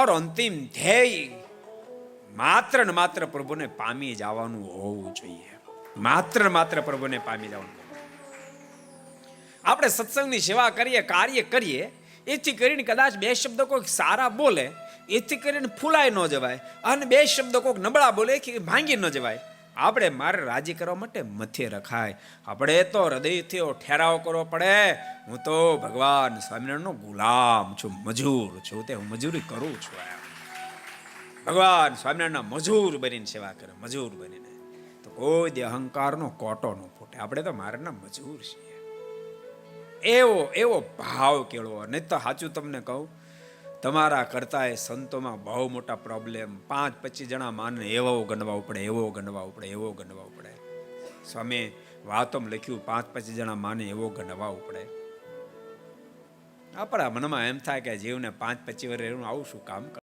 और અંતિમ ધ્યેય માત્ર ને માત્ર પ્રભુને પામી જવાનું હોવું જોઈએ. માત્ર ને માત્ર પ્રભુને પામી જવાનું. આપણે સત્સંગની સેવા કરીએ, કાર્ય કરીએ, એથી કરીને કદાચ બે શબ્દ કોઈક સારા બોલે, એથી કરીને ફૂલાય ન જવાય, અને બે શબ્દ કોઈક નબળા બોલે કે ભાંગી ન જવાય. આપણે મારે રાજી કરવા માટે મથે રખાય. આપણે તો હૃદયથી ઠેરાવ કરવો પડે, હું તો ભગવાન સ્વામિનારાયણનો ગુલામ છું, મજૂર છું, તે હું મજૂરી કરું છું. ભગવાન સ્વામિનારાયણના મજૂર બનીને સેવા કરે, મજૂર બનીને. તો કોઈ દે અહંકારનો કોટો ન ફૂટે. આપણે તો મારના મજૂર છીએ. એવો ભાવ કેળવો. નહીં તો સાચું તમને કહું, તમારા કરતા એ સંતોમાં બહુ મોટા પ્રોબ્લેમ. 5-25 જણા માને એવો ગણવાવું પડે, એવો ગણવાવું પડે, એવો ગણવાવું પડે. સ્વામી વાતોમાં લખ્યું 5-25 જણા માને એવો ગણવાવું પડે. આપણા મનમાં એમ થાય કે જીવને 5-25 વર્ષ આવું શું કામ